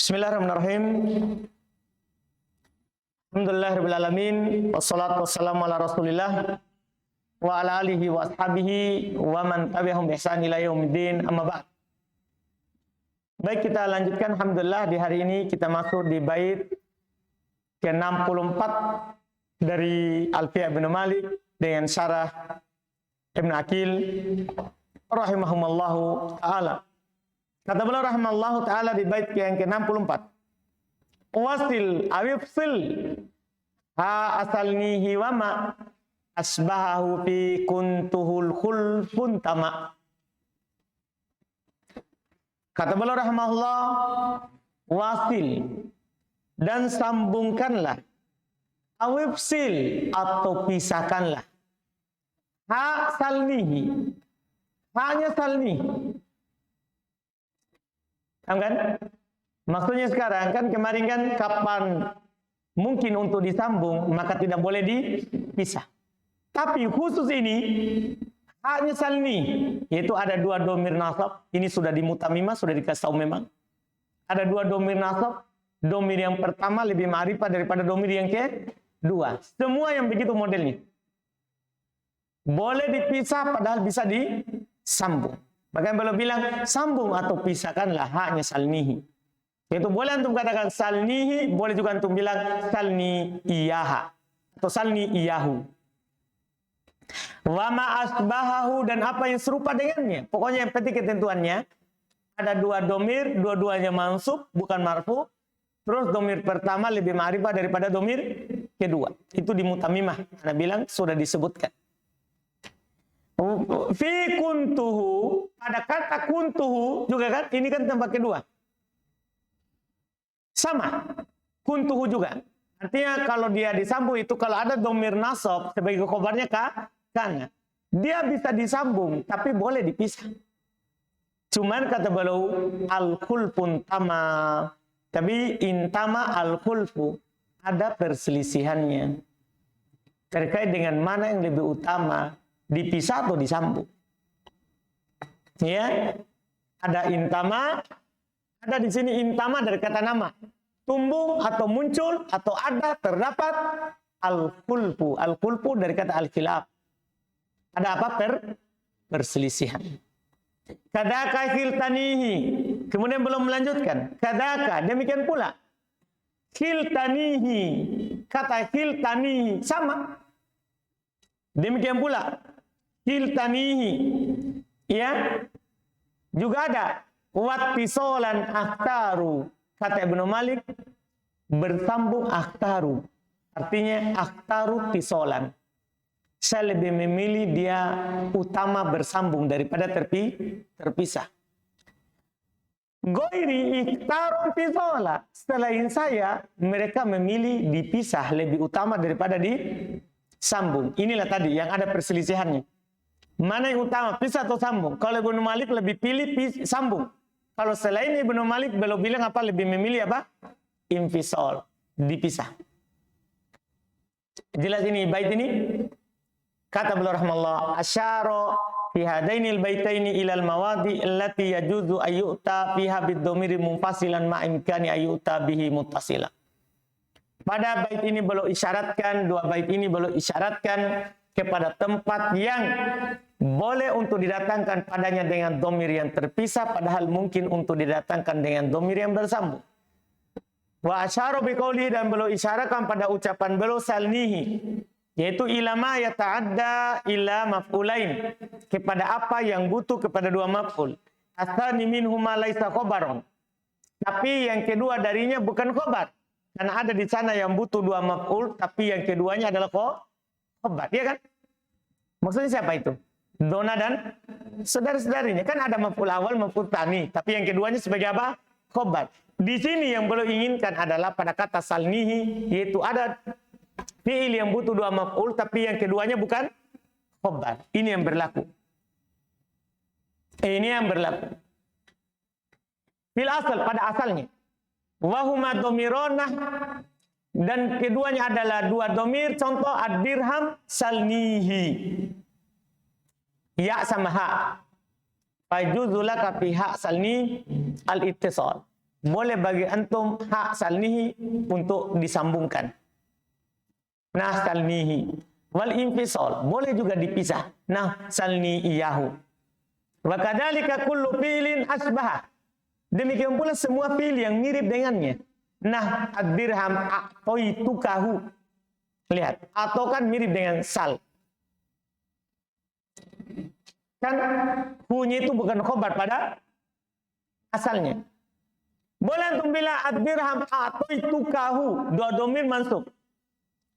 Bismillahirrahmanirrahim. Alhamdulillahirrahmanirrahim. Wassalatu wassalamu ala rasulillah wa ala alihi wa ashabihi wa man tabi'ahum bi ihsan ila yaumiddin, amma ba'd. Baik, kita lanjutkan. Alhamdulillah di hari ini kita masuk di bait ke-64 dari Alfiyah bin Malik dengan syarah Ibn Aqil rahimahumallahu ta'ala. Kata beliau rahimallahu ta'ala di bait yang ke-64. Wasil awifsil ha asalnihi wa ma asbahahu fi kuntuhul khulfun tama. Kata beliau rahimahullah, wasil dan sambungkanlah, awifsil atau pisahkanlah, ha salnihi, hanya salnihi. Kan? Maksudnya sekarang kan kemarin kan kapan mungkin untuk disambung maka tidak boleh dipisah. Tapi khusus ini hanya salni, yaitu ada dua domir nasab. Ini sudah di mutamimah, sudah dikasih tahu memang. Ada dua domir nasab. Domir yang pertama lebih ma'rifah daripada domir yang kedua. Semua yang begitu modelnya. Boleh dipisah padahal bisa disambung. Bahkan beliau bilang sambung atau pisahkanlah haknya salnihi. Yaitu boleh antum katakan salnihi, boleh juga antum bilang salni iyaha atau salni iyahu. Wa ma asbahahu, dan apa yang serupa dengannya. Pokoknya yang penting ketentuannya ada dua domir, dua-duanya mansub bukan marfu. Terus domir pertama lebih ma'rifah daripada domir kedua. Itu di mutamimah. Ana bilang sudah disebutkan. Fi kuntuhu, ada kata kuntuhu juga kan, ini kan tempat kedua. Sama, kuntuhu juga. Artinya kalau dia disambung itu kalau ada domir nasab sebagai khobarnya kana. Dia bisa disambung tapi boleh dipisah. Cuman kata beliau al-khulfun tama. Tapi intama al-khulfu, ada perselisihannya. Terkait dengan mana yang lebih utama, dipisah atau disambung. Ya, ada intama, ada di sini intama dari kata nama, tumbuh atau muncul atau ada terdapat al-khulfu. Al-khulfu dari kata al-khilaf. Ada apa? Perselisihan. Kadaka khiltanihi. Kemudian belum melanjutkan. Kadaka, demikian pula. Khiltanihi. Kata khiltanihi sama. Demikian pula. Khiltanihi, ya, juga ada wattisolan akhtaru. Kata Ibnu Malik bersambung akhtaru, artinya akhtaru tisolan. Saya lebih memilih dia utama bersambung daripada terpisah. Goiri ikhtaru tisola, selain saya mereka memilih dipisah lebih utama daripada disambung. Inilah tadi yang ada perselisihannya. Mana yang utama, pisah atau sambung? Kalau Ibnu Malik lebih pilih sambung. Kalau selain Ibnu Malik belum bilang apa, lebih memilih apa? Infisol, dipisah. Jelas ini bait ini? Kata beliau rahimahullah, asyara fi hadainil baitaini ilal mawadi allati yajuzu ayyuta fiha bid-dhamiri munfasilan ma imkani ayyuta bihi muttasilan. Pada bait ini beliau isyaratkan, dua bait ini beliau isyaratkan kepada tempat yang boleh untuk didatangkan padanya dengan domir yang terpisah, padahal mungkin untuk didatangkan dengan domir yang bersambung. Wa asyara biqauli, dan beliau isyaratkan pada ucapan beliau salnihi, yaitu ilama yata'adda ila maf'ulain, kepada apa yang butuh kepada dua maf'ul. Asani minhuma laisa khobaron, tapi yang kedua darinya bukan khobar. Karena ada di sana yang butuh dua maf'ul, tapi yang keduanya adalah khobar, ya kan? Maksudnya siapa itu? Dona dan saudara-saudarinya. Kan ada maf'ul awal, maf'ul tsani, tapi yang keduanya sebagai apa? Khobar. Di sini yang beliau inginkan adalah pada kata salnihi, yaitu ada fi'il yang butuh dua maf'ul, tapi yang keduanya bukan khobar. Ini yang berlaku. Ini yang berlaku. Fil asal, pada asalnya. Wahuma domironah, dan keduanya adalah dua domir. Contoh ad-dirham salnihi, ya sama ha. Fajuzulaka fi ha salni al-ittisal. boleh bagi antum hak salnihi untuk disambungkan. Nah salnihi wal infisal boleh juga dipisah. Nah salni iyahu. Wa kadzalika kullu fi'lin asbaha. Demikian pula semua fi'il yang mirip dengannya. Nah ad-dirham a'taitukahu. Lihat, atau kan mirip dengan sal. Kan hunya itu bukan khobar pada asalnya. Boleh antum bilang ad-dirham a'taitukahu, dua domir mansub.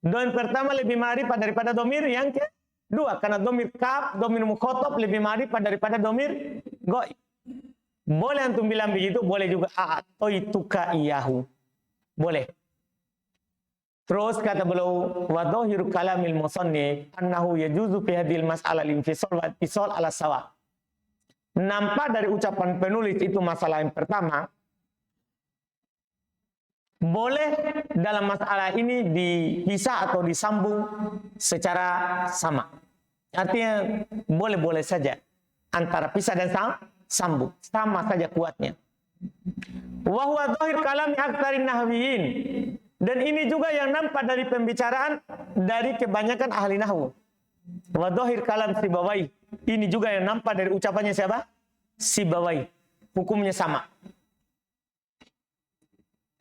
Domir pertama lebih ma'rifah daripada domir yang kedua, karena domir kaf, domir mukhatab lebih ma'rifah daripada domir ghaib. Boleh antum bilang begitu, boleh juga a'taituka iyahu. Boleh. Terus kata beliau, wa dhahiru kalamil musannif annahu yajuzu fi hadhil mas'alah al-infisal wa ittisal ala sawa. Nampak dari ucapan penulis itu masalah yang pertama, boleh dalam masalah ini dipisah atau disambung secara sama. Artinya boleh-boleh saja antara pisah dan sambung, sama saja kuatnya. Wa huwa dhahir kalami aktsarin nahwiyin. Dan ini juga yang nampak dari pembicaraan dari kebanyakan ahli nahwu. Wa dhahir kalam Sibawai. Ini juga yang nampak dari ucapannya siapa? Sibawai. Hukumnya sama.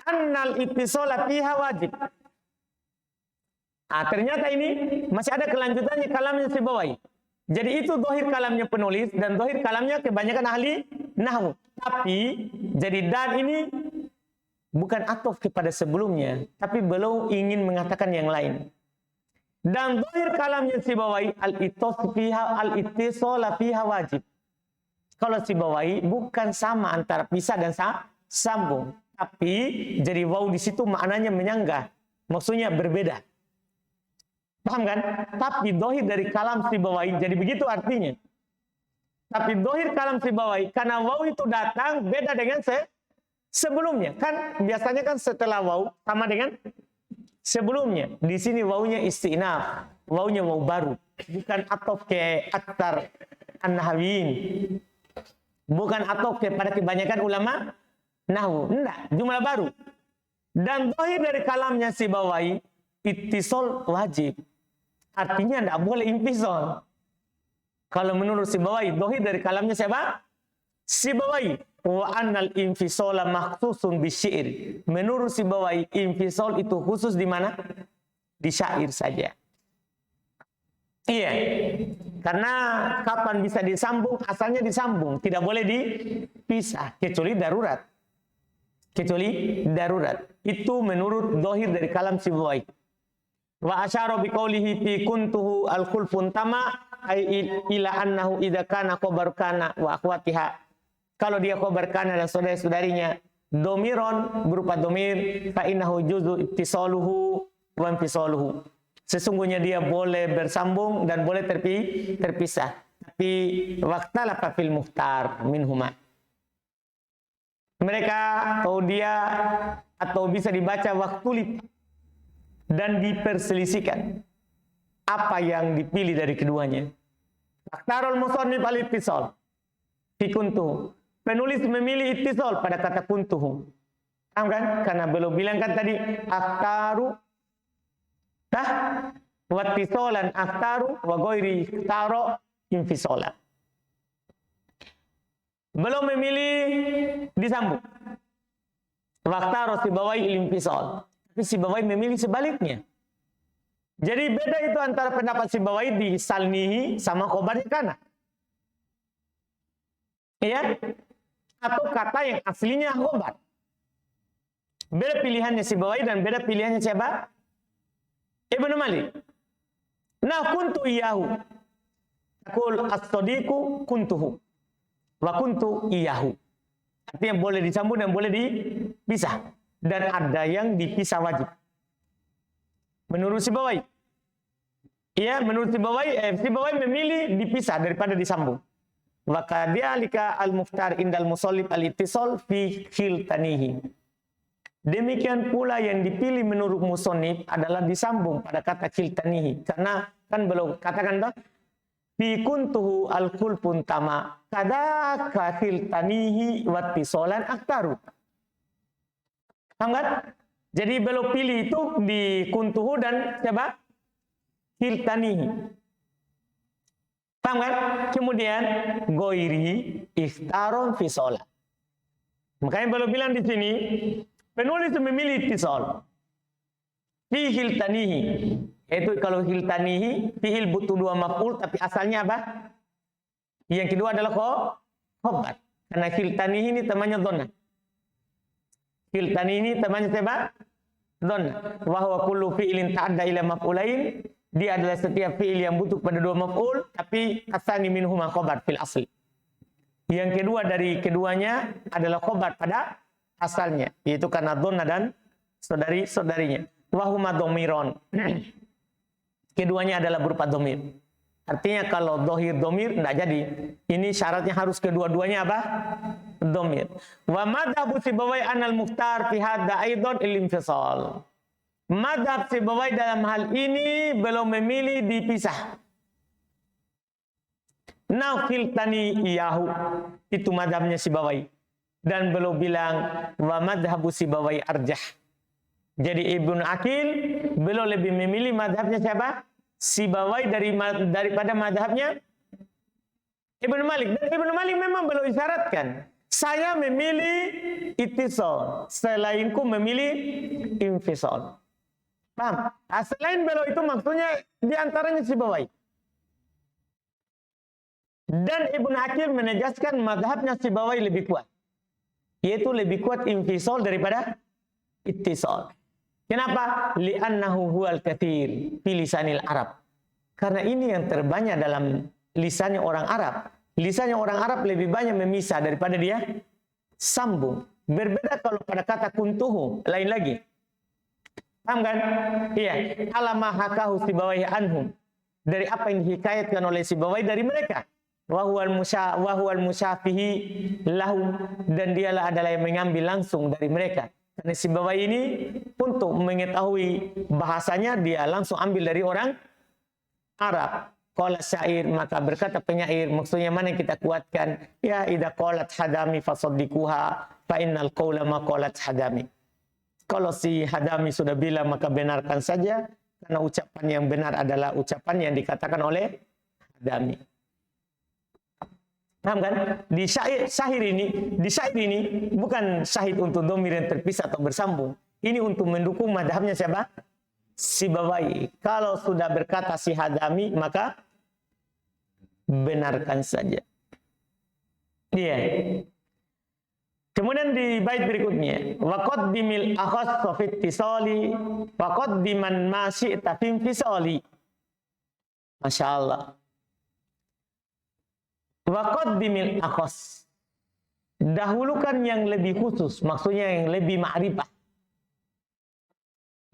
Annal ittisola fiha wajib. Ternyata ini masih ada kelanjutannya kalamnya Sibawai. Jadi itu dohir kalamnya penulis dan dohir kalamnya kebanyakan ahli nahwu. Tapi jadi dan ini bukan atof kepada sebelumnya, tapi beliau ingin mengatakan yang lain. Dan dohir kalamnya Sibawai al-ittisola fiha wajib. Kalau Sibawai bukan sama antara pisah dan sambung. Tapi jadi waw di situ maknanya menyanggah, maksudnya berbeda. Paham kan? Tapi dohir dari kalam Sibawai jadi begitu artinya. Tapi dohir kalam Sibawai karena waw itu datang beda dengan sebelumnya. Kan biasanya kan setelah waw sama dengan sebelumnya. Di sini wawnya istinaf, wawnya waw baru, bukan atof ke aktar an-nahwiyin. Bukan atof kepada kebanyakan ulama nahwu, enggak, jumlah baru. Dan dohir dari kalamnya Sibawai ittisal wajib. Artinya enggak boleh infisal. Kalau menurut Sibawai, dohir dari kalamnya siapa? Sibawai. Wa annal infisala makhsusun bisyair. Menurut Sibawai, infisal itu khusus di mana? Di syair saja. Iya. Karena kapan bisa disambung? Asalnya disambung, tidak boleh dipisah kecuali darurat. Kecuali darurat. Itu menurut dohir dari kalam Sibawai. Wa asyara biqaulihi fi kuntuhu al-khulfun tama ay ila annahu idza kana khabar kana wa akhwatiha. Kalau dia khabar kana dan saudara-saudarinya domiron berupa domir fa innahu juzu ittisaluhu wa infisaluhu. Sesungguhnya dia boleh bersambung dan boleh terpisah. Tapi waqtalafa fil muhtar minhuma. Mereka atau dia atau bisa dibaca waktu dan diperselisihkan apa yang dipilih dari keduanya. Aktarul musannif al-ittisal fi kuntuhu. Penulis memilih ittisal pada kata kuntuhu. Paham kan? Karena belum bilang kan tadi aktaru wattisalan aktaru wa ghairi taro infisalan. Belum memilih disambung. Waktaro Sibawai infisal. Tapi Sibawai memilih sebaliknya. Jadi beda itu antara pendapat Sibawai di salnihi sama khobarnya kana. Iya? Atau kata yang aslinya khobar. Beda pilihannya Sibawai dan beda pilihannya siapa? Ibnu Malik. Nah kuntu iyahu. Aqul as-sadiqu kuntuhu. Wa kuntu iyahu. Artinya boleh disambung dan boleh dipisah. Dan ada yang dipisah wajib. Menurut Sibawai. Iya, menurut Sibawai memilih dipisah daripada disambung. Wa kadhalika al-mukhtar indal musallif al-ittisal fi khiltanihi. Demikian pula yang dipilih menurut musannif adalah disambung pada kata khiltanihi. Karena kan belum katakan toh fi kuntuhu al-khulfun tama kadaka khiltanihi wattisalan aktaru. Paham kan? Jadi beliau pilih itu di kuntuhu dan siapa? Hiltanihi. Paham kan? Kemudian goiri iftaron fisola. Makanya beliau bilang di sini, penulis memilih itisol. Fi hiltanihi. Itu kalau hiltanihi, fi'il butuh 2 maf'ul, tapi asalnya apa? Yang kedua adalah khobar. Karena hiltanihi ini temannya donna. Hiltanihi ini temannya siapa? Donna. Wa huwa kullu fi'ilin ta'adda ila maf'ulain. Dia adalah setiap fi'il yang butuh pada 2 maf'ul, tapi asani minhuma khobar fil asli. Yang kedua dari keduanya adalah khobar pada asalnya, yaitu karena donna dan saudari-saudarinya. Wahuma domiron. Keduanya adalah berupa domir. Artinya kalau dohir domir tidak jadi. Ini syaratnya harus kedua-duanya apa? Domir. Wa madhabu Sibawai anal mukhtar fi hadza aidan al-infisal. Madhab Sibawai dalam hal ini belum memilih dipisah. Nafiltani iyahu. Itu madhabnya Sibawai. Dan belum bilang wa madhabu Sibawai arjah. Jadi Ibnu Aqil belum lebih memilih madhabnya siapa? Sibawai daripada madhabnya Ibnu Malik. Dan Ibnu Malik memang belum isyaratkan. Saya memilih itisol. Selainku memilih infisol. Paham? Selain belum itu maksudnya diantaranya Sibawai. Dan Ibnu Aqil menegaskan madhabnya Sibawai lebih kuat. Yaitu lebih kuat infisol daripada itisol. Kenapa? Li'annahu huwal katsir fi lisanil Arab. Karena ini yang terbanyak dalam lisannya orang Arab. Lisannya orang Arab lebih banyak memisah daripada dia sambung. Berbeda kalau pada kata kuntuhu, lain lagi. Paham kan? Iya. Alama hakahu Sibawai anhum. Dari apa yang dihikayatkan oleh Sibawai dari mereka. Wahuwal musyafihi lahum. Dan dialah adalah yang mengambil langsung dari mereka. Karena Sibawai ini untuk mengetahui bahasanya dia langsung ambil dari orang Arab. Qala syair, maka berkata penyair, maksudnya mana yang kita kuatkan? Ya idza qalat hadami fasaddiquha fa innal qawla ma qalat hadami. Kalau si Hadami sudah bilang maka benarkan saja karena ucapan yang benar adalah ucapan yang dikatakan oleh Hadami. Paham kan? Di syair ini bukan syahid untuk domir yang terpisah atau bersambung. Ini untuk mendukung madhabnya siapa? Sibawai. Kalau sudah berkata si Hadami, maka benarkan saja. Iya. Kemudian di bait berikutnya, wa qaddimil akhas fi ittisali wa qaddiman ma syi'ta fi infisali. Masya Allah. Wa qaddimil akhas. Dahulukan yang lebih khusus, maksudnya yang lebih ma'rifah.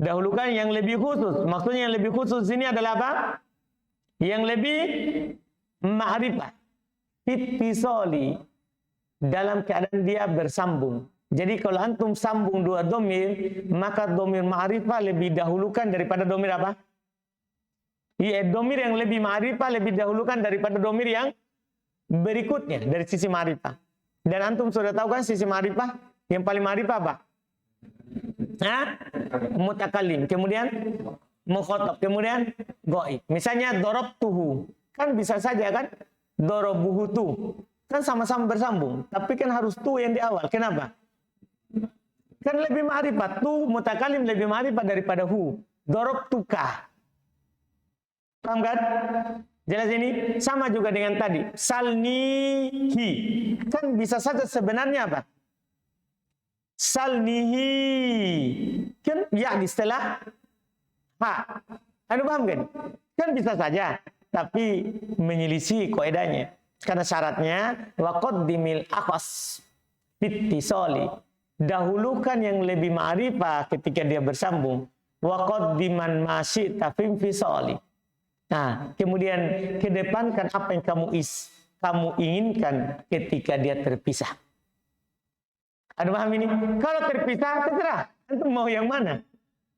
Dahulukan yang lebih khusus, maksudnya yang lebih khusus ini adalah apa? Yang lebih ma'rifah. Ittisali, dalam keadaan dia bersambung. Jadi kalau antum sambung 2 domir, maka domir ma'rifah lebih dahulukan daripada domir apa? Iya, domir yang lebih ma'rifah lebih dahulukan daripada domir yang berikutnya dari sisi ma'rifah. Dan antum sudah tahu kan sisi ma'rifah? Yang paling ma'rifah apa? Mutakalim, kemudian mukhotob, kemudian goib. Misalnya dorobtuhu, kan bisa saja kan dorobuhu tu, kan sama-sama bersambung, tapi kan harus tu yang di awal. Kenapa? Kan lebih ma'rifat, tu mutakalim lebih ma'rifat daripada hu. Dorobtuka, paham kan? Jelas ini sama juga dengan tadi salnihi, kan bisa saja sebenarnya apa? Salnihi, kan ya di setelah ha. Anda paham kan? Kan bisa saja, tapi menyelisih kaidahnya. Karena syaratnya waqaddimil akhas ittisali. Dahulukan yang lebih ma'rifah ketika dia bersambung. Waqaddiman ma syi'ta fi infisali. Nah, kemudian kedepankan apa yang kamu inginkan ketika dia terpisah. Anda paham ini? Kalau terpisah, terserah. Antum mau yang mana?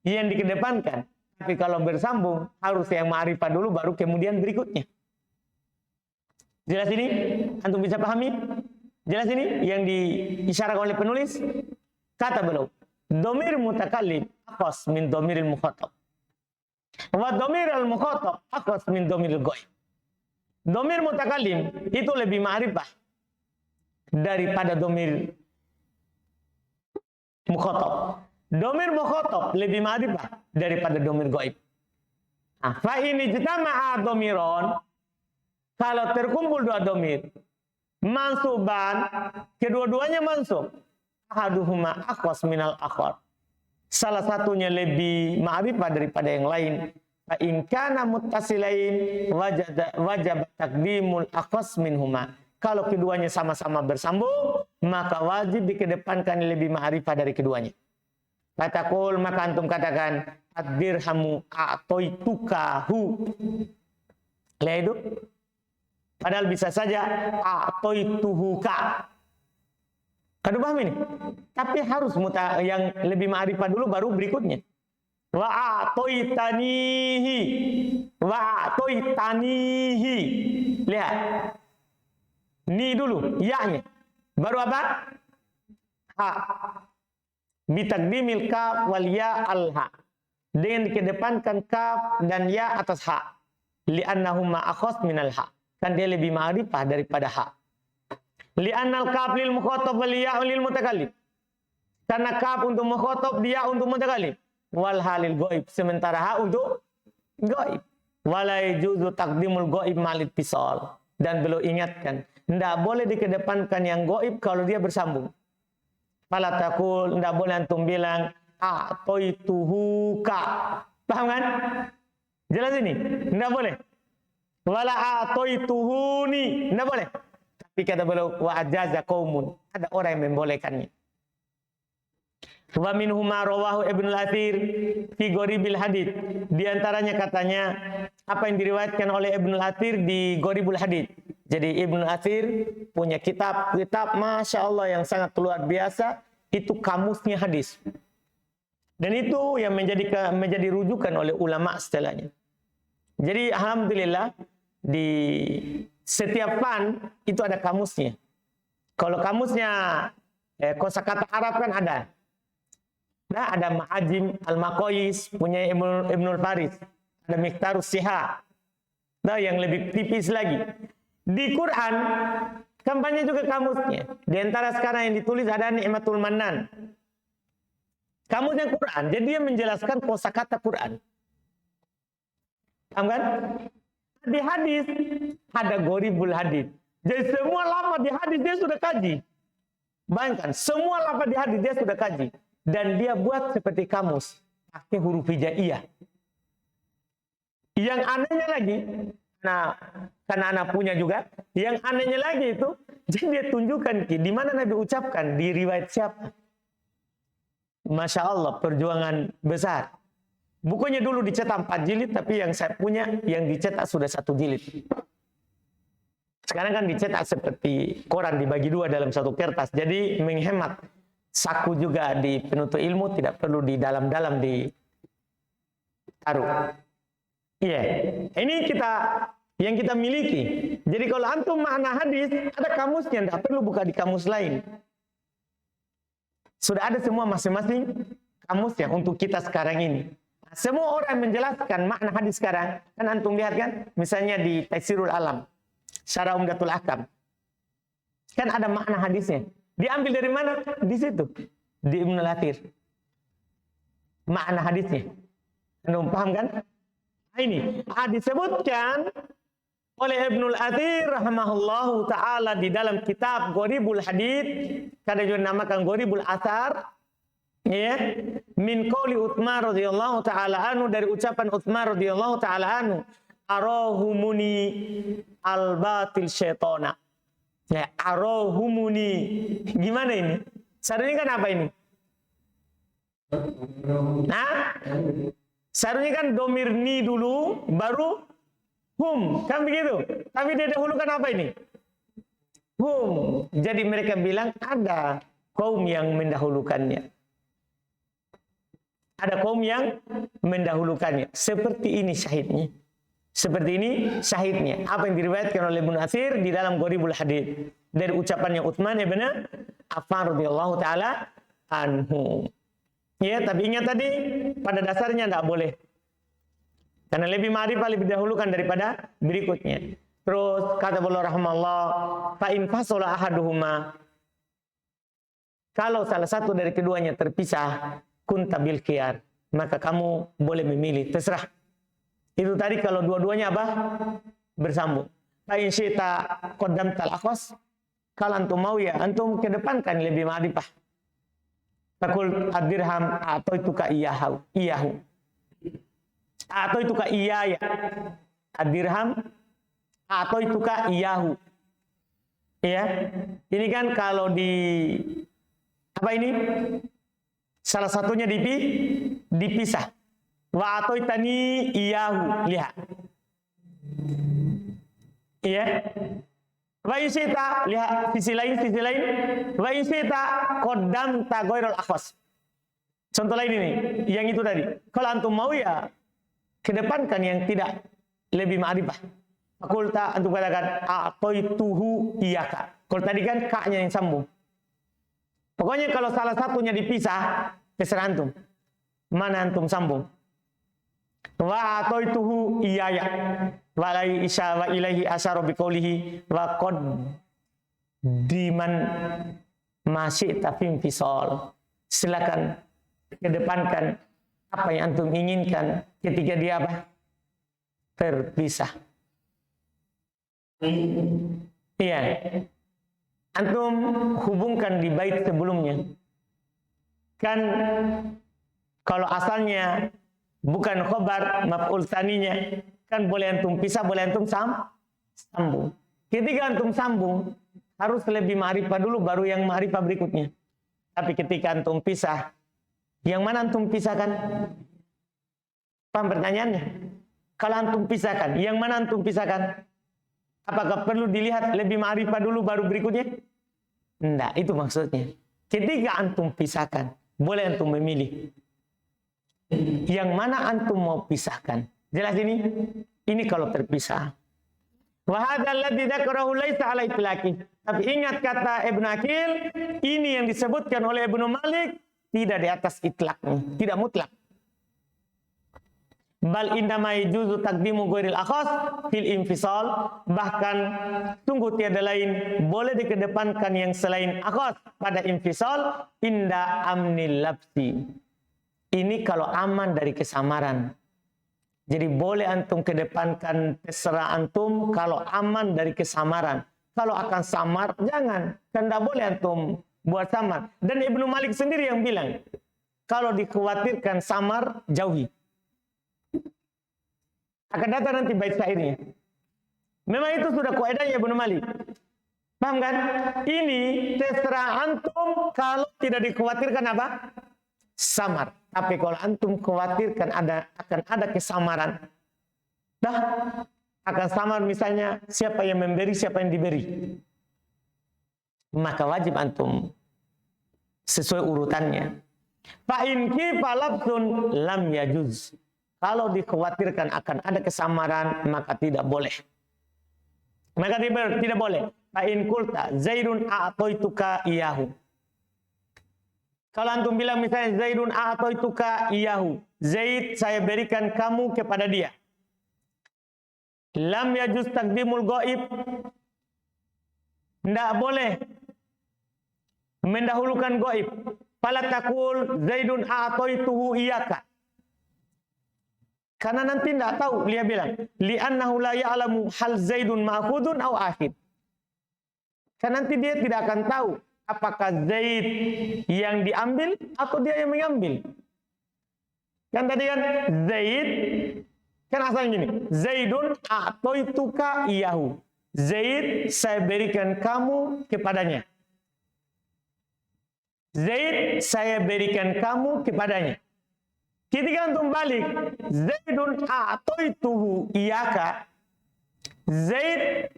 Yang dikedepankan. Tapi kalau bersambung, harus yang ma'rifah dulu, baru kemudian berikutnya. Jelas ini? Antum bisa pahami? Jelas ini? Yang diisyaratkan oleh penulis? Kata beliau, domir mutakallim akhas min domiril mukhatab. Wa domir al-mukhatab akhas min domiril ghaib. Domir mutakallim itu lebih ma'rifah daripada domir mukhatab. Domir mukhatab lebih ma'rifah daripada domir ghaib. Fa ini jitama'a domiron, kalau terkumpul dua domir, mansuban, kedua-duanya mansub, ahaduhuma akhwas minal akhar. Salah satunya lebih ma'rifah daripada yang lain. Fa in kana muttasilain wajib taqdimul akhwas minhuma. Kalau keduanya sama-sama bersambung, maka wajib dikedepankan lebih ma'rifah dari keduanya. Fatakul, maka antum katakan ad-dirhamu a'toitukahu. Lihat itu. Padahal bisa saja a'toituhuka. Kadu paham ini? Tapi harus yang lebih ma'rifah dulu baru berikutnya. Wa a'toitanihi. Wa a'toitanihi. Lihat. Ni dulu, ya-nya. Baru apa? Ha. Bitakdimil kaf wal ya al-ha. Dengan dikedepankan kaf dan ya atas ha. Li'annahuma akhas minal ha. Kan dia lebih ma'rifah daripada ha. Li'annal kaf lil mukhatab wal ya lil mutakallim. Karena kaf untuk mukhatab, dia untuk mutakallim. Wal halil ghaib, sementara ha untuk ghaib. Wala yajuzu taqdimul ghaib ma'al ittisal. Dan beliau ingatkan, tidak boleh dikedepankan yang ghaib kalau dia bersambung. Fala taqul, tidak boleh antum bilang a'toituhuka. Paham kan? Jelas ini? Tidak boleh. Wala a'toituhuni, tidak boleh. Tapi kata beliau, wa ajaza qaumun, ada orang yang membolehkannya. Wa minhum ma rawahu Ibnu al-Athir fi Gharibil Hadits. Di antaranya katanya apa yang diriwayatkan oleh Ibnu al-Athir di Gharibul Hadits. Jadi Ibnu al-Athir punya kitab Masya Allah yang sangat luar biasa, itu kamusnya hadis. Dan itu yang menjadi rujukan oleh ulama setelahnya. Jadi alhamdulillah di setiap fan itu ada kamusnya. Kalau kamusnya kosakata Arab kan ada. Nah, ada Ma'ajim Al-Maqayis punya Ibnul Faris. Ada Mikhtarus Siha. Nah, yang lebih tipis lagi. Di Quran, kampanye juga kamusnya. Di antara sekarang yang ditulis ada Ni'matul Mannan. Kamusnya Quran. Jadi dia menjelaskan kosakata Quran. Paham kan? Di hadis, ada Gharibul Hadits. Jadi semua lafaz di hadis dia sudah kaji. Bayangkan, semua lafaz di hadis dia sudah kaji. Dan dia buat seperti kamus, pakai huruf hijaiyah. Yang anehnya lagi, nah karena anak punya juga, yang anehnya lagi itu, jadi dia tunjukkan di mana Nabi ucapkan, di riwayat siapa. Masya Allah, perjuangan besar. Bukunya dulu dicetak 4 jilid, tapi yang saya punya, yang dicetak sudah 1 jilid. Sekarang kan dicetak seperti koran dibagi 2 dalam 1 kertas, jadi menghemat. Saku juga di penuntut ilmu tidak perlu di dalam-dalam ditaruh. Iya, ini yang kita miliki. Jadi kalau antum makna hadis ada kamusnya, tidak perlu buka di kamus lain. Sudah ada semua masing-masing kamusnya untuk kita sekarang ini. Semua orang menjelaskan makna hadis sekarang, kan antum lihat kan, misalnya di Taisirul Alam, Syarah Umdatul Ahkam, kan ada makna hadisnya. Diambil dari mana? Di situ. Di Ibnu al-Athir. Makna hadisnya. Anda paham kan? Nah, ini disebutkan oleh Ibnu al-Athir rahimahullahu ta'ala di dalam kitab Gharibul Hadits. Kadang juga dinamakan Gharibul Athar. Ya. Min qauli Utsman radhiyallahu ta'ala anhu, dari ucapan Utsman radhiyallahu ta'ala anhu. Arahumuni al-batil syaitana. Ya, arohumuni. Gimana ini? Seharusnya kan apa ini? Nah, seharusnya kan domir ni dulu, baru hum. Kan begitu? Tapi dia dahulukan apa ini? Hum. Jadi mereka bilang ada kaum yang mendahulukannya. Ada kaum yang mendahulukannya. Seperti ini syahidnya. Seperti ini syahidnya. Apa yang diriwayatkan oleh Ibnu Athir di dalam Gharibul Hadits. Dari ucapannya Utsman ibn Affan radhiyallahu ta'ala anhu. Ya, tapi ingat tadi pada dasarnya tidak boleh. Karena lebih ma'rifah lebih dahulukan daripada berikutnya. Terus kata beliau rahimahullah, fa in fasala ahaduhuma, kalau salah satu dari keduanya terpisah, kunta bil khiyar, maka kamu boleh memilih, terserah. Itu tadi kalau dua-duanya apa? Bersambung. Fa in syi'ta qaddamtal akhwas, kalau antum mau ya antum kedepankan lebih ma'rifah. Takul ad-dirham a'taituka iyahu. A'taituka iyaya. Ad-dirham a'taituka iyahu. Ya. Ini kan kalau di apa ini? Salah satunya dipisah. Wa a'taitani iyahu. Lihat. Iya. Wa in syi'ta, lihat sisi lain. Wa in syi'ta qaddamta ghairul akhwas. Contoh lain ini, yang itu tadi. Kalau antum mau ya kedepankan yang tidak lebih ma'rifah. Fakulta antum katakan a'taituhu iyaka. Kalau tadi kan ka-nya yang sambung. Pokoknya kalau salah satunya dipisah, terserah antum. Mana antum sambung. Wa a'taituhu iyaya. Wa ilaihi asyara biqaulihi wa qad diman masyi'ta fim fisal. Silakan kedepankan apa yang antum inginkan ketika dia apa? Terpisah. Iya. Antum hubungkan di bait sebelumnya. Kan kalau asalnya bukan khobar maf'ul tsaninya, kan boleh antum pisah, boleh antum sambung. Ketika antum sambung, harus lebih ma'rifah dulu baru yang ma'rifah berikutnya. Tapi ketika antum pisah, yang mana antum pisahkan? Paham pertanyaannya? Kalau antum pisahkan, yang mana antum pisahkan? Apakah perlu dilihat lebih ma'rifah dulu baru berikutnya? Enggak, itu maksudnya. Ketika antum pisahkan, boleh antum memilih. Yang mana antum mau pisahkan? Jelas ini? Ini kalau terpisah. Wa hadzal ladzi dzakarahu laisa ala itlaqi. Tapi ingat kata Ibnu Aqil, ini yang disebutkan oleh Ibnu Malik tidak di atas itlaqnya, tidak mutlak. Bal indama yajuzu taqdimu ghairil akhas fil infisal, bahkan sungguh tiada lain boleh dikedepankan yang selain akhas pada infisal inda amnil labsi. Ini kalau aman dari kesamaran. Jadi boleh antum kedepankan terserah antum kalau aman dari kesamaran. Kalau akan samar, jangan. Kan tidak boleh antum buat samar. Dan Ibnu Malik sendiri yang bilang, kalau dikhawatirkan samar, jauhi. Akan datang nanti bait syairnya. Memang itu sudah kaidahnya Ibnu Malik. Paham kan? Ini terserah antum kalau tidak dikhawatirkan apa? Samar. Tapi kalau antum khawatirkan akan ada kesamaran, akan samar misalnya siapa yang memberi, siapa yang diberi, maka wajib antum sesuai urutannya. Fa in kifa labsun lam yajuz. Kalau dikhawatirkan akan ada kesamaran, maka tidak boleh. Maka tidak boleh. Fa in qulta Zaidun a'taituka iyahu. Kalau antum bilang misalnya Zaidun a'taituka iyahu, Zaid saya berikan kamu kepada dia. Lam yajuz taqdimul ghaib. Tidak boleh mendahulukan ghaib. Fala taqul Zaidun a'taituhu iyaka. Karena nanti tidak tahu, dia bilang li'annahu la ya'lamu hal Zaidun ma'khudun aw akhid. Karena nanti dia tidak akan tahu apakah Zaid yang diambil atau dia yang mengambil. Kan tadi kan Zaid, kan asalnya gini, Zaidun a'taituka iyahu. Zaid saya berikan kamu kepadanya. Zaid saya berikan kamu kepadanya. Ketika antum balik, Zaidun a'taituhu iyaka. Zaid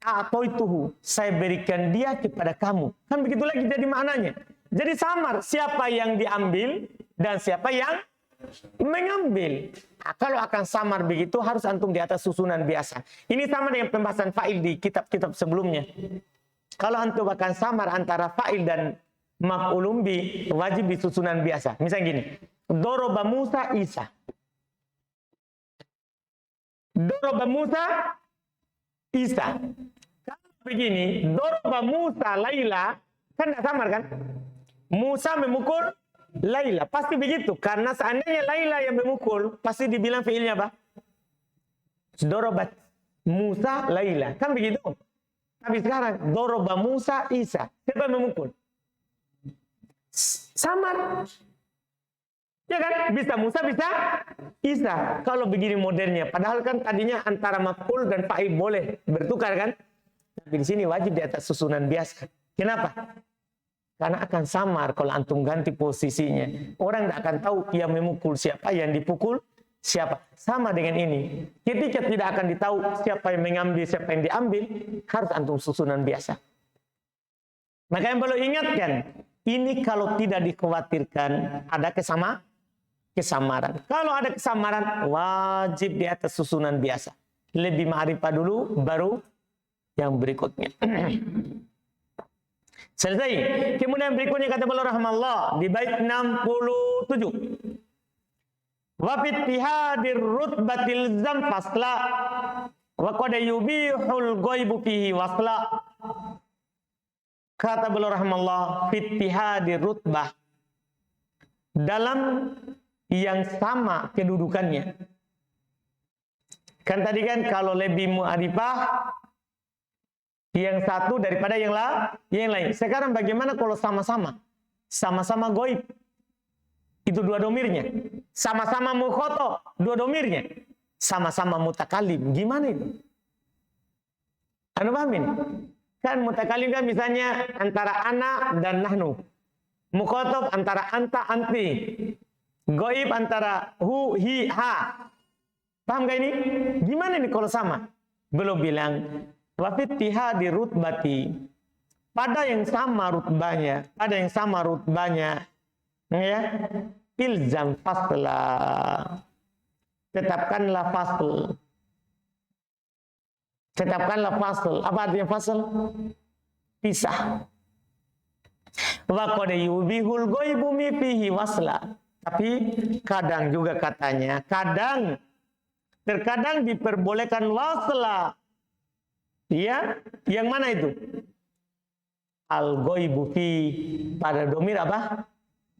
a'taituhu, saya berikan dia kepada kamu. Kan begitu lagi jadi maknanya. Jadi samar siapa yang diambil dan siapa yang mengambil. Nah, kalau akan samar begitu harus antum di atas susunan biasa. Ini sama dengan pembahasan fa'il di kitab-kitab sebelumnya. Kalau antum akan samar antara fa'il dan maf'ulun bi wajib disusunan biasa. Misalnya gini, doroba Musa Isa. Doroba Musa Isa. Kalau begini, doroba Musa Laila, kan tidak samar kan? Musa memukul Laila, pasti begitu. Karena seandainya Laila yang memukul, pasti dibilang fiilnya apa? Dorobat Musa Laila, kan begitu. Tapi sekarang doroba Musa Isa, siapa yang memukul? Samar. Ya kan? Bisa Musa, bisa Isa. Kalau begini modelnya, padahal kan tadinya antara maf'ul dan fa'il boleh bertukar kan? Tapi di sini wajib di atas susunan biasa. Kenapa? Karena akan samar kalau antum ganti posisinya. Orang tidak akan tahu yang memukul siapa, yang dipukul siapa. Sama dengan ini. Ketika tidak akan ditahu siapa yang mengambil, siapa yang diambil, harus antum susunan biasa. Maka yang perlu ingatkan, ini kalau tidak dikhawatirkan ada kesamaran. Kalau ada kesamaran, wajib di atas susunan biasa. Lebih ma'rifah dulu, baru yang berikutnya. Selesai. Kemudian berikutnya kata beliau rahimahullah di bait 67. Wa fi ittihadir rutbatil zam fasla wa qad yubihul ghaibu fihi wasla. Kata beliau rahimahullah, fi ittihadir rutbah, dalam yang sama kedudukannya. Kan tadi kan kalau lebih mu'arifah yang satu daripada yang lain. Sekarang bagaimana kalau sama-sama? Sama-sama goib. Itu dua domirnya. Sama-sama mukhotob, dua domirnya. Sama-sama mutakalim. Gimana itu? Anu paham ini? Kan mutakalim kan misalnya antara ana dan nahnu. Mukhotob antara anta, anti. Goib antara hu, hi, ha. Paham gak ini? Gimana ini kalau sama? Belum bilang wa fi ittihadi rutbati, pada yang sama rutbanya, ya, ilzam fasla, tetapkanlah fasl. Apa artinya fasl? Pisah. Wa qad yubihul ghaibu fihi wasla. Tapi kadang juga katanya, terkadang diperbolehkan wasla. Ya, yang mana itu? Al-ghaibu fi, pada domir apa?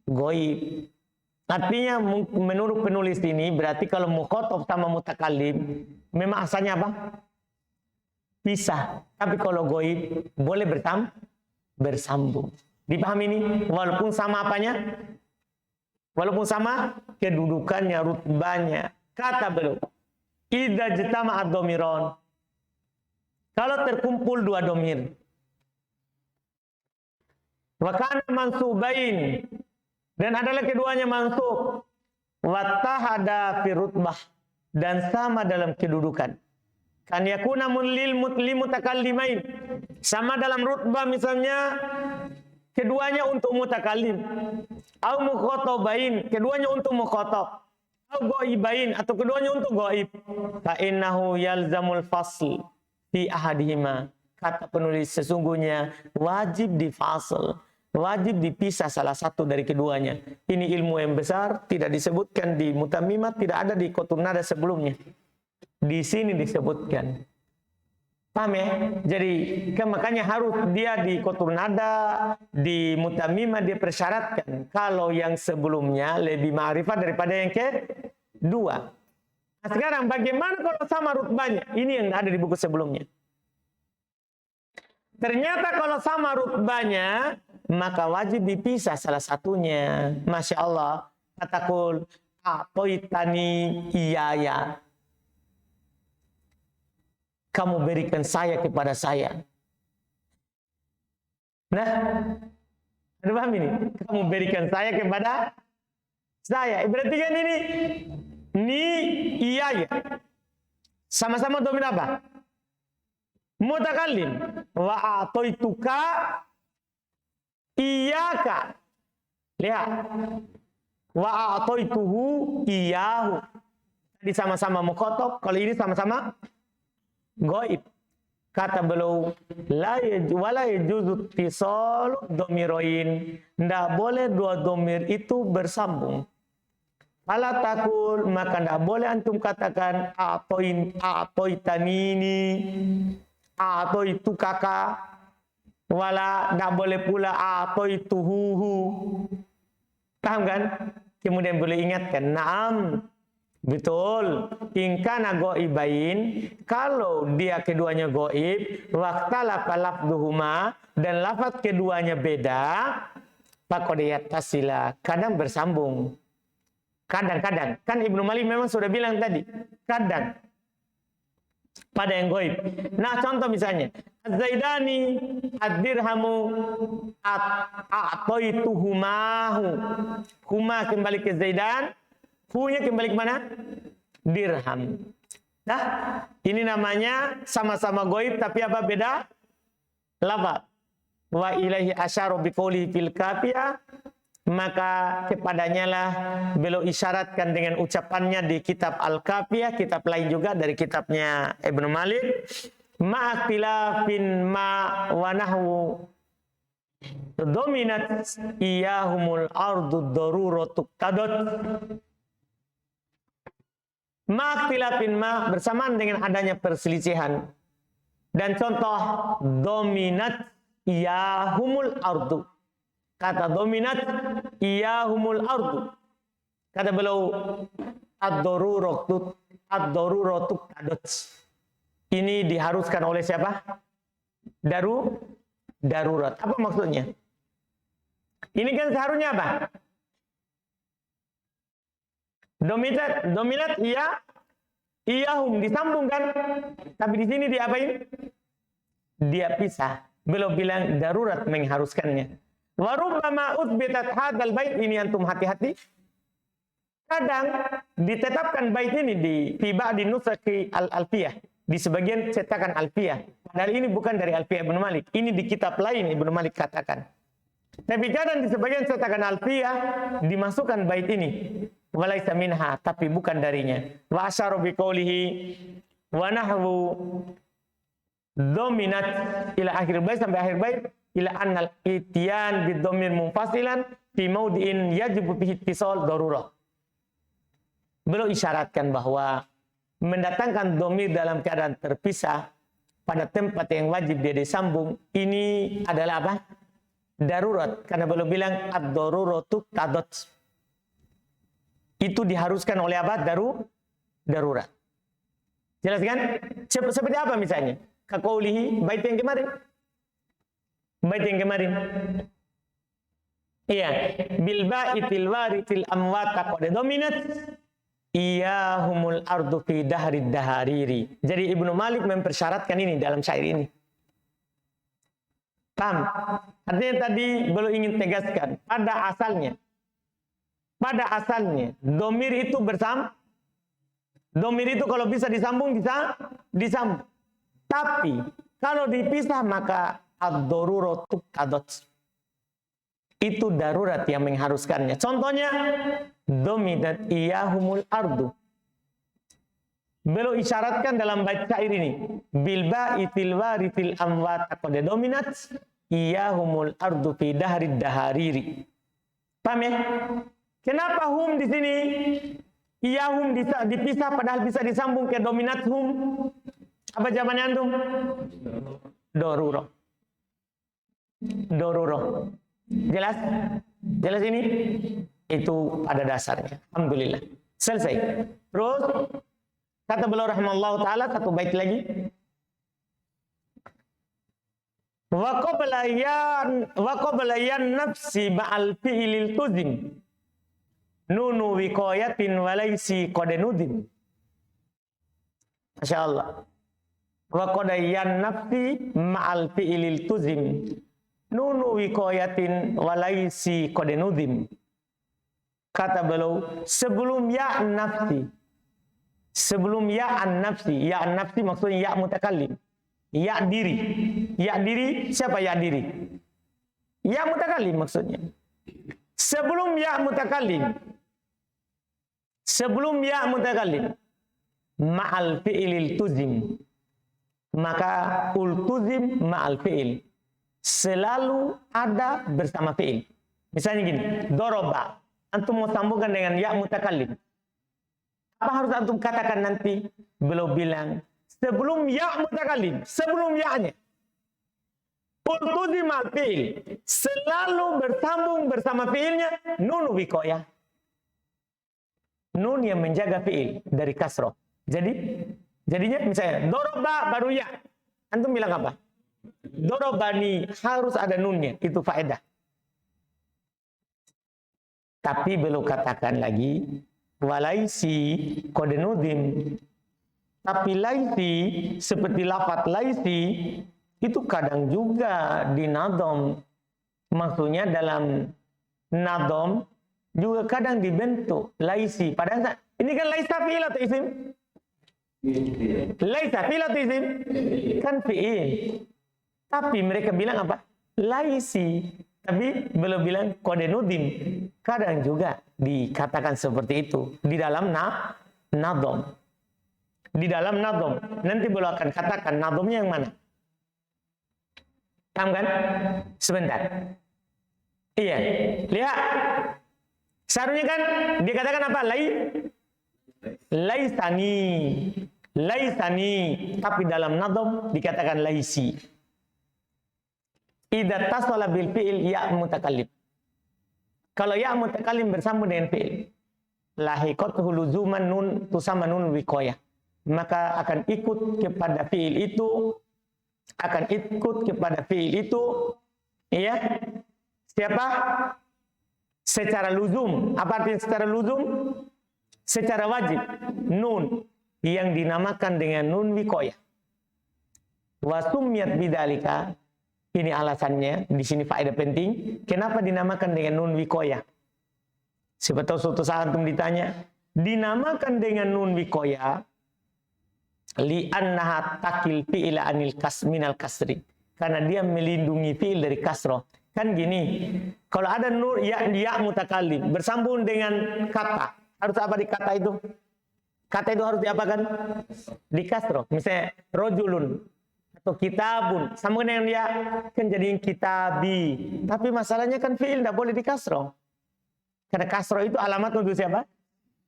Ghaib. Artinya menurut penulis ini berarti kalau mukhotob sama mutakalim memang asalnya apa? Pisah. Tapi kalau ghaib boleh bersambung. Dipahami ini? Walaupun sama apanya? Walaupun sama kedudukannya, rutbanya. Kata beliau, idza jtama'ad dhamiran, kalau terkumpul dua domir, wa kana mansubain, dan adalah keduanya mansub, wattahada fi rutbah, dan sama dalam kedudukan. Kan yakuna lil mutakallimain, sama dalam rutbah misalnya keduanya untuk mutakallim, au mukhatabain, keduanya untuk mukhatab, au ghaibain, atau keduanya untuk ghaib. Fa innahu yalzamul fasl fi ahadihima, kata penulis sesungguhnya wajib difasal, wajib dipisah salah satu dari keduanya. Ini ilmu yang besar, tidak disebutkan di Mutammimat, tidak ada di Qutun Nada sebelumnya. Di sini disebutkan. Paham ya? Jadi makanya harus dia di Qutun Nada, di Mutammimat dia persyaratkan kalau yang sebelumnya lebih ma'rifat daripada yang kedua. Nah, sekarang bagaimana kalau sama rutbanya? Ini yang ada di buku sebelumnya. Ternyata kalau sama rutbanya, maka wajib dipisah salah satunya. Masya Allah. Katakul, a'toitani iyaya. Kamu berikan saya kepada saya. Nah, ada paham ini? Kamu berikan saya kepada saya. Berarti kan ini ni iya ya. Sama-sama domir apa? Mutakallim. Wa a'taituka iyyaka. Lihat. Wa a'taituhu iyyahu. Tadi sama-sama mukhatab, kalau ini sama-sama ghaib. Kata beliau, wala yajuzu tisal dhamiroin. Tidak boleh dua dhamir itu bersambung. Fala takul, maka tidak boleh antum katakan a'toitanini, a'toitu kakak. Wala tidak boleh pula a'toituhuhu. Paham kan? Kemudian boleh ingatkan, na'am. Betul, ingkana goibain, kalau dia keduanya goib, waqtalafa lafduhuma, dan lafaz keduanya beda, faqad tasila, kadang bersambung. Kadang-kadang, kan Ibnu Malik memang sudah bilang tadi, kadang pada yang goib. Nah, contoh misalnya, Az-Zaidani ad-dirhamu a'toituhumahu. Huma kembali ke Zaidan, hu-nya kembali ke mana? Dirham. Nah, ini namanya sama-sama goib tapi apa beda? Lafaz. Wa ilaihi asyara biqoulihi fil kafiyah, maka kepadanya lah beliau isyaratkan dengan ucapannya di kitab Al-Kafiyah, kitab lain juga dari kitabnya Ibnu Malik, ma'aktilafin ma wa nahwu dominat iyahumul ardu daruratu tadot. Ma'aktilafin ma, bersamaan dengan adanya perselisihan. Dan contoh dominat iyahumul ardu. Kata dominat iyahumul ardu. Kata beliau ad-daruratu tadot. Ini diharuskan oleh siapa? Darurat. Apa maksudnya? Ini kan seharusnya apa? Dominat iyahum disambungkan, tapi di sini diapain? Dia pisah. Beliau bilang darurat mengharuskannya. Wa rubbama uthbitat hadzal bait, ini antum hati-hati. Kadang ditetapkan bait ini di ba'di nusakhi al-Alfiyah, di sebagian cetakan Alfiyah. Padahal ini bukan dari Alfiyah Ibnu Malik, ini di kitab lain Ibnu Malik katakan. Tapi kadang di sebagian cetakan Alfiyah dimasukkan bait ini. Walaisa minha, tapi bukan darinya. Wa asyara biqoulihi wa nahwu dominat ila akhir bait, sampai akhir bait, ila annal ityan bidhamir munfasilan fi maudi'in yajibu fihi ittisal darurah. Beliau isyaratkan bahwa mendatangkan dhamir dalam keadaan terpisah pada tempat yang wajib dia disambung, ini adalah apa? Darurat. Karena beliau bilang ad-daruratu tadot. Itu diharuskan oleh apa? Darurat. Jelas kan? Seperti apa misalnya? Kaqaulihi, bait yang kemarin. Iya, bil ba'itil warithil amwat qad dominat iyahumul ardu fi dahrid dahariri. Jadi Ibnu Malik mempersyaratkan ini dalam syair ini. Paham? Artinya tadi beliau ingin tegaskan pada asalnya domir itu bersambung. Domir itu kalau bisa disambung, bisa disambung. Tapi kalau dipisah maka ad-daruratu tadot. Itu darurat yang mengharuskannya. Contohnya dominat iyahumul ardu. Beliau isyaratkan dalam bait syair ini, bil ba'itil warithil amwat qad dominat iyahumul ardu fi dahrid dahariri. Paham ya? Kenapa hum di sini iyahum dipisah padahal bisa disambung ke dominat hum? Apa jawabannya antum? Darurah. Jelas? Jelas ini? Itu pada dasarnya. Alhamdulillah. Selesai. Terus kata beliau rahimahullah ta'ala, satu bait lagi. Wa qabla yan nafsi ma'al fi'lil tuzim nunu wiqayatin walaisi qadenudin. Masya Allah. Wa qadayan nafsi ma'al fi'lil tuzim nunu wiqayatin walaisi qadenudin. Kata beliau, sebelum ya an-nafsi maksudnya ya mutakallim, ya diri siapa ya diri? Ya mutakallim maksudnya. Sebelum ya mutakallim ma'al fi'lil tuzim, maka ultuzim ma'al fi'il. Selalu ada bersama fi'il. Misalnya gini, doroba. Antum mau sambungkan dengan ya mutakallim. Apa harus antum katakan nanti? Beliau bilang, sebelum ya mutakallim, sebelum ya-nya. Ultuzim ma'al fi'il. Selalu bersambung bersama fi'ilnya, nun wikoyah. Nun yang menjaga fi'il dari kasroh. Jadinya misalnya, doroba baru ya. Antum bilang apa? Dorobani harus ada nunnya, itu faedah. Tapi belum katakan lagi walaisi kode nudim. Tapi laisi seperti lafaz laisi itu kadang juga di nadom. Maksudnya dalam nadom juga kadang dibentuk laisi. Padahal ini kan laisa fi'il atau isim? Laisa fi'il atau isim? Kan fi'il. Tapi mereka bilang apa? Laisi. Tapi belum bilang kode nudim. Kadang juga dikatakan seperti itu. Di dalam nadom. Di dalam nadom. Nanti belum akan katakan nadomnya yang mana. Paham kan? Sebentar. Iya. Lihat. Seharusnya kan dikatakan apa? Laisani. Laisani. Tapi dalam nadom dikatakan laisi. Idza tasala bil fi'il ya mutakallim. Kalau ya mutakallim bersambung dengan fi'il, lahiqatuhu luzuman nun tusama nun wiqayah. Maka akan ikut kepada fi'il itu, ya. Siapa? Secara luzum. Apa artinya secara luzum? Secara wajib. Nun yang dinamakan dengan nun wiqayah. Wa summiyat bidzalika. Ini alasannya, di sini faedah penting. Kenapa dinamakan dengan nun wikoyah? Siapa tahu suatu saat antum ditanya, dinamakan dengan nun wikoyah li'annaha takil fi'ila anil minal kasri. Karena dia melindungi fi'il dari kasroh. Kan gini, kalau ada nun ya mutakallim bersambung dengan kata, harus apa di kata itu? Kata itu harus diapakan? Di kasroh. Misalnya rojulun atau kitabun, sama dengan dia kan jadiin kitabi. Tapi masalahnya kan fi'il tidak boleh di kasroh. Karena kasroh itu alamat untuk siapa?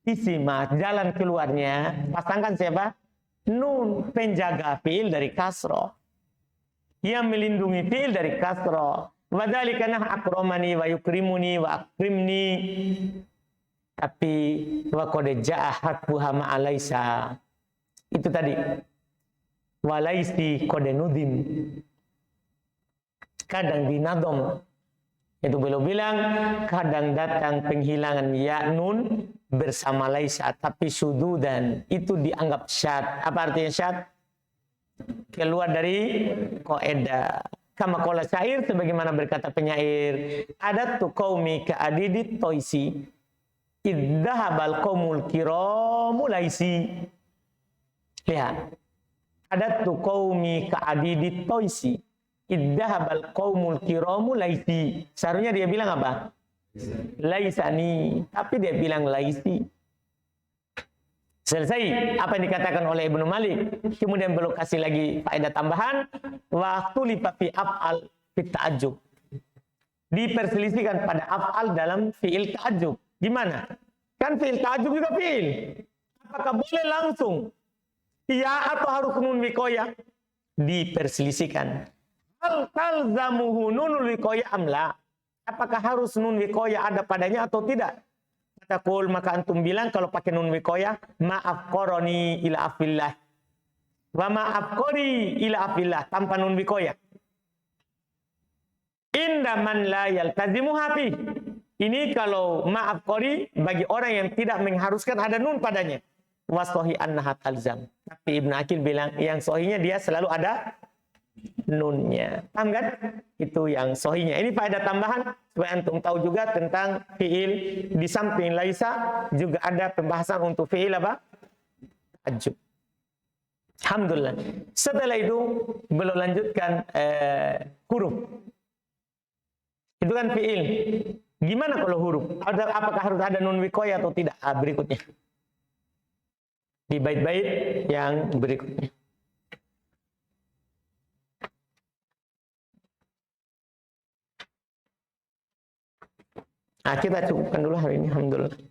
Isimat, jalan keluarnya. Pasangkan siapa? Nun, penjaga fi'il dari kasroh. Yang melindungi fi'il dari kasroh. Wadzalika nah akromani wa yukrimuni wa akrimni. Tapi wa qad ja'a hatbuha ma'alaisa. Itu tadi. Walaisi kode nudim. Kadang dinadom. Itu beliau bilang kadang datang penghilangan ya nun bersama laisa, tapi sududan itu dianggap syad. Apa artinya syad? Keluar dari qaedah. Kama qala syair, sebagaimana berkata penyair, adatu qaumi ka adidit toisi idzahabal qaumul kiramu laisi. Lihat. Adatu qaumi ka'adidit toisi idzahabal qaumul kiramu laisi. Seharusnya dia bilang apa? Laisani, tapi dia bilang laisi. Selesai apa yang dikatakan oleh Ibnu Malik. Kemudian belum kasih lagi faedah tambahan, waktu lipafi af'al fit ta'ajjub. Diperselisihkan pada af'al dalam fi'il ta'ajjub. Gimana? Kan fi'il ta'ajjub juga fi'il. Apakah boleh langsung iya atau harus nun wikoyah? Diperselisihkan. Hal talzamuhu nunul wikoyah amla. Apakah harus nun wikoyah ada padanya atau tidak? Kata kul, maka antum bilang kalau pakai nun wikoyah, ma'af koroni ila afillah. Wa ma'af kori ila afillah. Tanpa nun wikoyah. Inda man la yaltazimu hafi. Ini kalau ma'af kori bagi orang yang tidak mengharuskan ada nun padanya. Wasohi annahat alzam. Tapi Ibnu Akil bilang yang sohinya dia selalu ada nunnya. Paham kan? Itu yang sohinya. Ini faedah tambahan supaya antum tahu juga tentang fi'il. Di samping laisa juga ada pembahasan untuk fi'il apa? Ta'ajjub. Alhamdulillah. Setelah itu belum lanjutkan huruf. Itu kan fi'il. Gimana kalau huruf? Apakah harus ada nun wikoyah atau tidak? Berikutnya. Di bait-bait yang berikutnya. Nah, kita cukupkan dulu hari ini. Alhamdulillah.